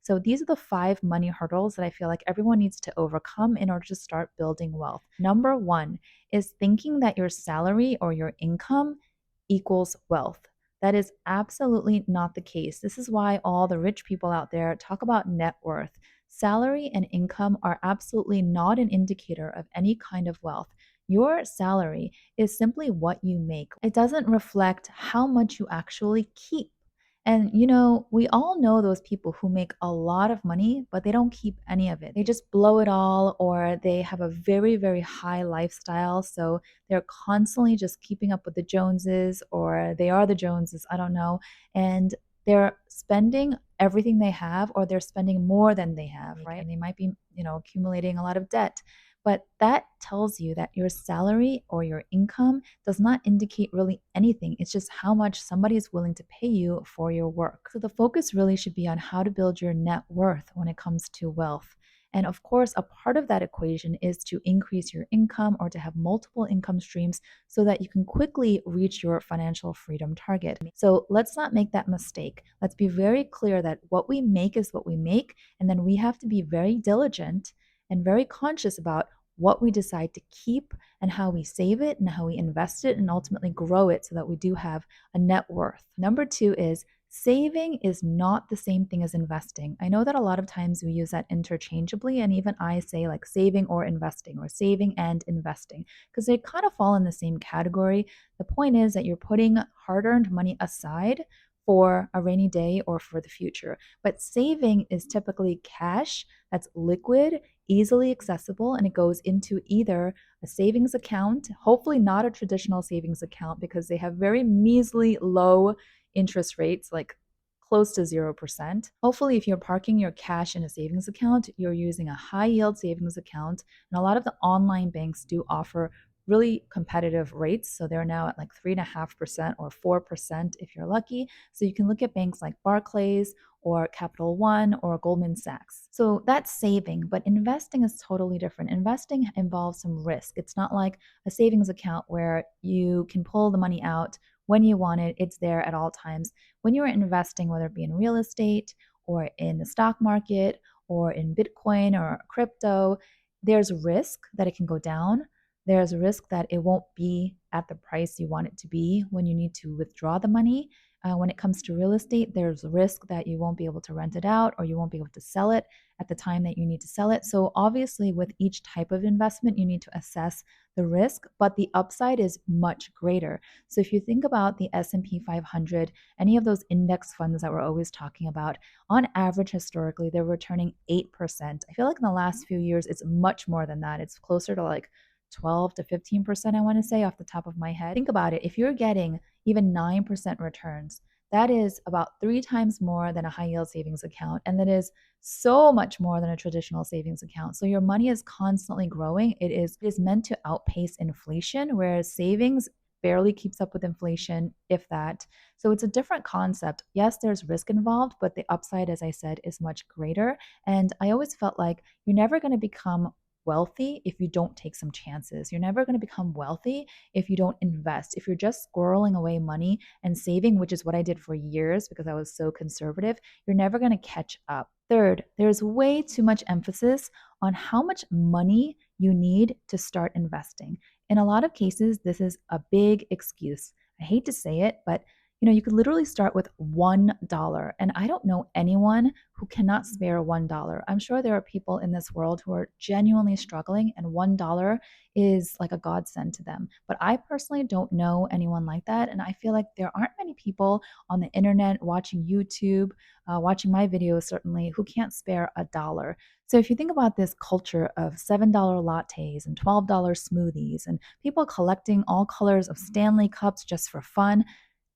So these are the 5 money hurdles that I feel like everyone needs to overcome in order to start building wealth. Number one is thinking that your salary or your income equals wealth. That is absolutely not the case. This is why all the rich people out there talk about net worth. Salary and income are absolutely not an indicator of any kind of wealth. Your salary is simply what you make. It doesn't reflect how much you actually keep. And we all know those people who make a lot of money, but they don't keep any of it. They just blow it all, or they have a very, very high lifestyle. So they're constantly just keeping up with the Joneses, or they are the Joneses, I don't know. And they're spending everything they have, or they're spending more than they have, right? And they might be, accumulating a lot of debt. But that tells you that your salary or your income does not indicate really anything. It's just how much somebody is willing to pay you for your work. So the focus really should be on how to build your net worth when it comes to wealth. And of course, a part of that equation is to increase your income or to have multiple income streams so that you can quickly reach your financial freedom target. So let's not make that mistake. Let's be very clear that what we make is what we make, and then we have to be very diligent and very conscious about what we decide to keep and how we save it and how we invest it and ultimately grow it so that we do have a net worth. Number two is saving is not the same thing as investing. I know that a lot of times we use that interchangeably, and even I say like saving or investing or saving and investing because they kind of fall in the same category. The point is that you're putting hard earned money aside for a rainy day or for the future. But saving is typically cash that's liquid, easily accessible, and it goes into either a savings account, hopefully not a traditional savings account because they have very measly low interest rates, like close to 0%. Hopefully, if you're parking your cash in a savings account, you're using a high yield savings account. And a lot of the online banks do offer really competitive rates. So they're now at like 3.5% or 4% if you're lucky. So you can look at banks like Barclays or Capital One or Goldman Sachs. So that's saving, but investing is totally different. Investing involves some risk. It's not like a savings account where you can pull the money out when you want it, it's there at all times. When you're investing, whether it be in real estate or in the stock market or in Bitcoin or crypto, there's risk that it can go down. There's a risk that it won't be at the price you want it to be when you need to withdraw the money. When it comes to real estate, there's a risk that you won't be able to rent it out or you won't be able to sell it at the time that you need to sell it. So obviously with each type of investment, you need to assess the risk, but the upside is much greater. So if you think about the S&P 500, any of those index funds that we're always talking about, on average historically, they're returning 8%. I feel like in the last few years, it's much more than that. It's closer to like 12 to 15%, I want to say off the top of my head. Think about it. If you're getting even 9% returns, that is about 3 times more than a high yield savings account. And that is so much more than a traditional savings account. So your money is constantly growing. It is meant to outpace inflation, whereas savings barely keeps up with inflation, if that. So it's a different concept. Yes, there's risk involved, but the upside, as I said, is much greater. And I always felt like you're never going to become wealthy if you don't take some chances. You're never going to become wealthy if you don't invest. If you're just squirreling away money and saving, which is what I did for years because I was so conservative, you're never going to catch up. Third, there's way too much emphasis on how much money you need to start investing. In a lot of cases, this is a big excuse. I hate to say it, but you could literally start with $1. And I don't know anyone who cannot spare $1. I'm sure there are people in this world who are genuinely struggling, and $1 is like a godsend to them. But I personally don't know anyone like that. And I feel like there aren't many people on the internet watching YouTube, watching my videos certainly, who can't spare $1. So if you think about this culture of $7 lattes and $12 smoothies and people collecting all colors of Stanley cups just for fun,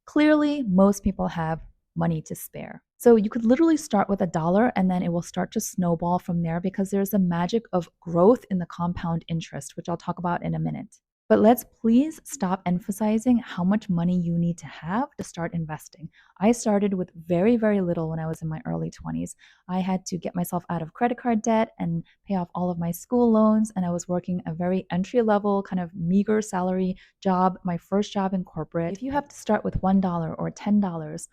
clearly, most people have money to spare. So you could literally start with $1 and then it will start to snowball from there because there's the magic of growth in the compound interest, which I'll talk about in a minute. But let's please stop emphasizing how much money you need to have to start investing. I started with very, very little when I was in my early 20s. I had to get myself out of credit card debt and pay off all of my school loans. And I was working a very entry level, kind of meager salary job, my first job in corporate. If you have to start with $1 or $10,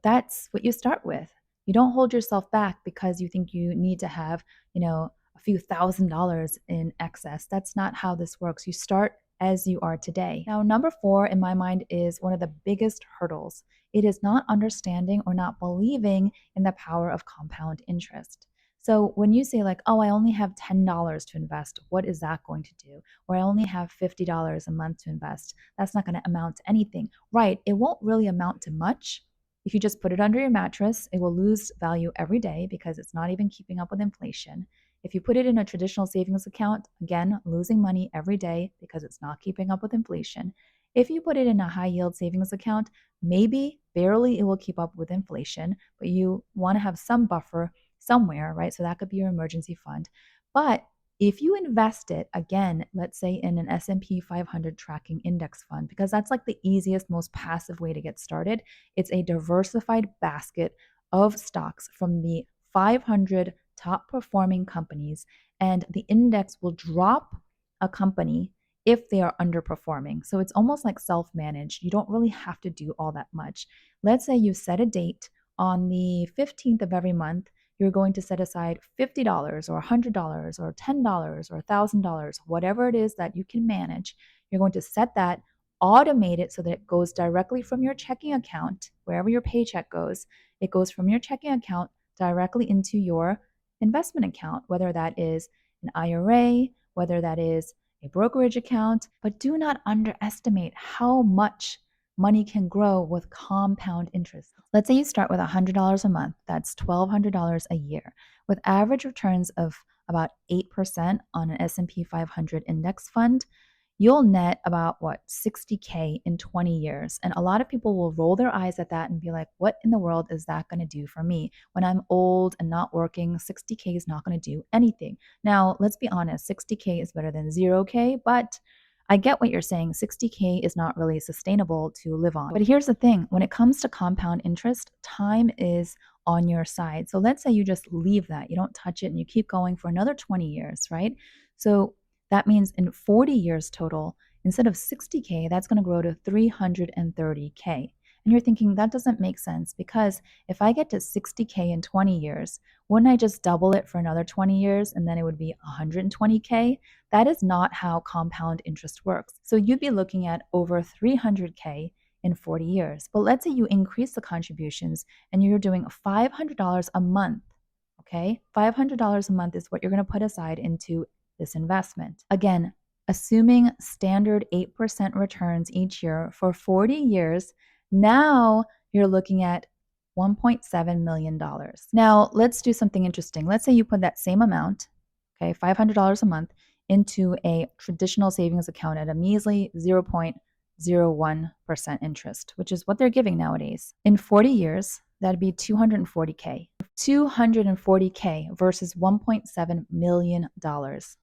that's what you start with. You don't hold yourself back because you think you need to have, a few $1,000s in excess. That's not how this works. You start as you are today. Now, number 4 in my mind is one of the biggest hurdles. It is not understanding or not believing in the power of compound interest. So when you say, like, oh, I only have $10 to invest, what is that going to do? Or I only have $50 a month to invest, that's not going to amount to anything. Right, it won't really amount to much. If you just put it under your mattress, it will lose value every day because it's not even keeping up with inflation. If you put it in a traditional savings account, again, losing money every day because it's not keeping up with inflation. If you put it in a high yield savings account, maybe barely it will keep up with inflation, but you want to have some buffer somewhere, right? So that could be your emergency fund. But if you invest it, again, let's say in an S&P 500 tracking index fund, because that's like the easiest, most passive way to get started. It's a diversified basket of stocks from the 500 top performing companies, and the index will drop a company if they are underperforming. So it's almost like self-managed. You don't really have to do all that much. Let's say you set a date on the 15th of every month. You're going to set aside $50 or $100 or $10 or $1,000, whatever it is that you can manage. You're going to set that, automate it so that it goes directly from your checking account, wherever your paycheck goes. It goes from your checking account directly into your investment account, whether that is an IRA, whether that is a brokerage account. But do not underestimate how much money can grow with compound interest. Let's say you start with $100 a month, that's $1,200 a year, with average returns of about 8% on an S&P 500 index fund. You'll net about what, 60K in 20 years. And a lot of people will roll their eyes at that and be like, what in the world is that going to do for me? When I'm old and not working, 60K is not going to do anything. Now, let's be honest, 60K is better than 0K, but I get what you're saying. 60K is not really sustainable to live on. But here's the thing, when it comes to compound interest, time is on your side. So let's say you just leave that, you don't touch it, and you keep going for another 20 years, right? So that means in 40 years total, instead of 60K, that's going to grow to 330K. And you're thinking, that doesn't make sense, because if I get to 60K in 20 years, wouldn't I just double it for another 20 years and then it would be 120K? That is not how compound interest works. So you'd be looking at over 300K in 40 years. But let's say you increase the contributions and you're doing $500 a month. Okay, $500 a month is what you're going to put aside into this investment. Again, assuming standard 8% returns each year for 40 years, now you're looking at $1.7 million. Now, let's do something interesting. Let's say you put that same amount, okay, $500 a month, into a traditional savings account at a measly 0.01% interest, which is what they're giving nowadays. In 40 years, that'd be 240K. 240K versus $1.7 million.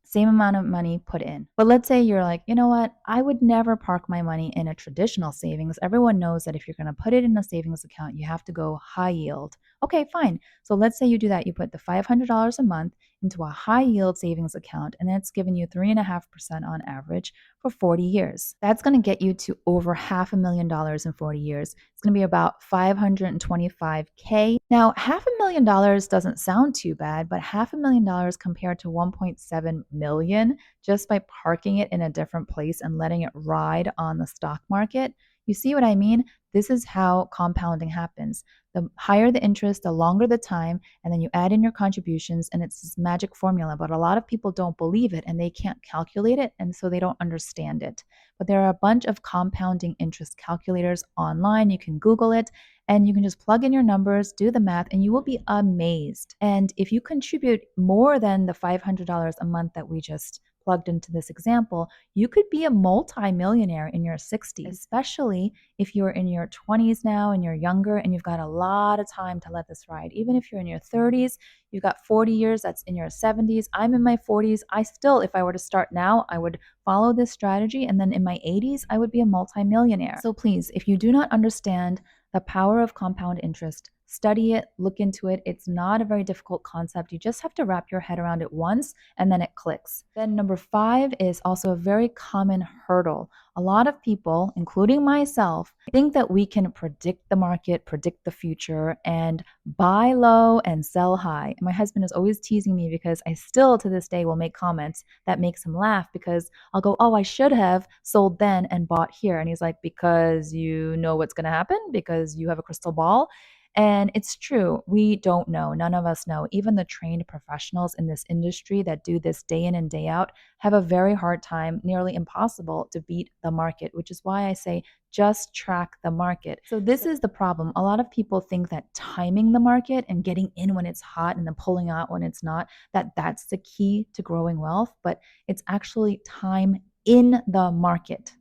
Same amount of money put in. But let's say you're like, you know what? I would never park my money in a traditional savings. Everyone knows that if you're going to put it in a savings account, you have to go high yield. Okay, fine. So let's say you do that. You put the $500 a month into a high yield savings account, and that's giving you 3.5% on average for 40 years. That's going to get you to over $500,000 in 40 years. It's going to be about 525K. Now, $500,000 doesn't sound too bad, but $500,000 compared to 1.7 million just by parking it in a different place and letting it ride on the stock market. You see what I mean? This is how compounding happens. The higher the interest, the longer the time, and then you add in your contributions, and it's this magic formula. But a lot of people don't believe it and they can't calculate it, and so they don't understand it. But there are a bunch of compounding interest calculators online. You can Google it and you can just plug in your numbers, do the math, and you will be amazed. And if you contribute more than the $500 a month that we just plugged into this example, you could be a multi-millionaire in your 60s, especially if you're in your 20s now and you're younger and you've got a lot of time to let this ride. Even if you're in your 30s, you've got 40 years, that's in your 70s. I'm in my 40s. I still, if I were to start now, I would follow this strategy. And then in my 80s, I would be a multi-millionaire. So please, if you do not understand the power of compound interest, Study it, look into it. It's not a very difficult concept. You just have to wrap your head around it once and then it clicks. Then, number five is also a very common hurdle. A lot of people, including myself, think that we can predict the market, predict the future, and buy low and sell high. My husband is always teasing me because I still to this day will make comments that makes him laugh because I'll go, "Oh, I should have sold then and bought here." And he's like, "Because you know what's going to happen? Because you have a crystal ball?" And it's true. We don't know. None of us know. Even the trained professionals in this industry that do this day in and day out have a very hard time, nearly impossible, to beat the market, which is why I say just track the market. So, this is the problem. A lot of people think that timing the market and getting in when it's hot and then pulling out when it's not, that's the key to growing wealth, but it's actually time in the market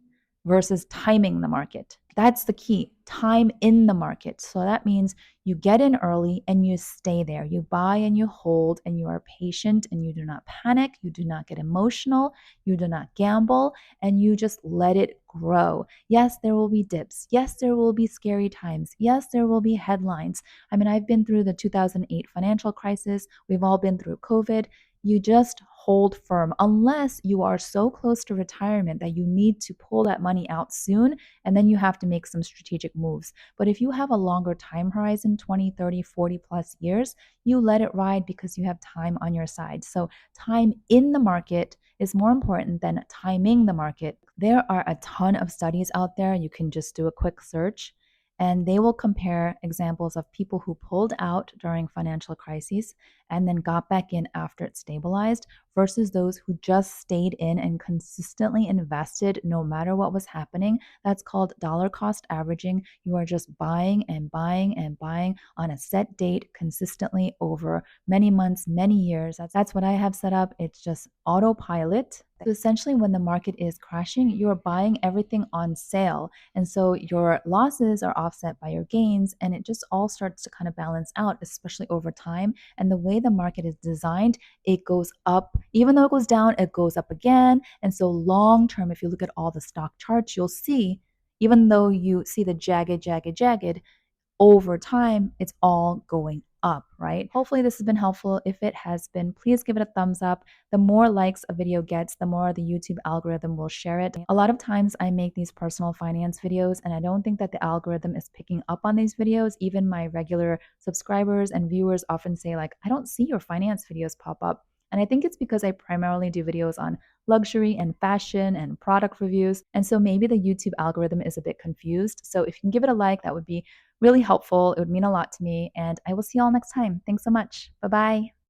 versus timing the market. That's the key, time in the market. So that means you get in early and you stay there. You buy and you hold and you are patient and you do not panic. You do not get emotional. You do not gamble and you just let it grow. Yes, there will be dips. Yes, there will be scary times. Yes, there will be headlines. I mean, I've been through the 2008 financial crisis. We've all been through COVID. You just hold firm unless you are so close to retirement that you need to pull that money out soon and then you have to make some strategic moves. But if you have a longer time horizon, 20, 30, 40 plus years, you let it ride because you have time on your side. So time in the market is more important than timing the market. There are a ton of studies out there. You can just do a quick search and they will compare examples of people who pulled out during financial crises and then got back in after it stabilized versus those who just stayed in and consistently invested no matter what was happening. That's called dollar cost averaging. You are just buying and buying and buying on a set date consistently over many months, many years. That's what I have set up. It's just autopilot. So essentially, when the market is crashing, you're buying everything on sale. And so your losses are offset by your gains, and it just all starts to kind of balance out, especially over time. And the way the market is designed, it goes up. Even though it goes down, it goes up again. And so long term, if you look at all the stock charts, you'll see, even though you see the jagged, over time, it's all going up, right? Hopefully, this has been helpful. If it has been, please give it a thumbs up. The more likes a video gets, the more the YouTube algorithm will share it. A lot of times, I make these personal finance videos, and I don't think that the algorithm is picking up on these videos. Even my regular subscribers and viewers often say, like, I don't see your finance videos pop up. And I think it's because I primarily do videos on luxury and fashion and product reviews. And so maybe the YouTube algorithm is a bit confused. So if you can give it a like, that would be really helpful. It would mean a lot to me. And I will see you all next time. Thanks so much. Bye bye.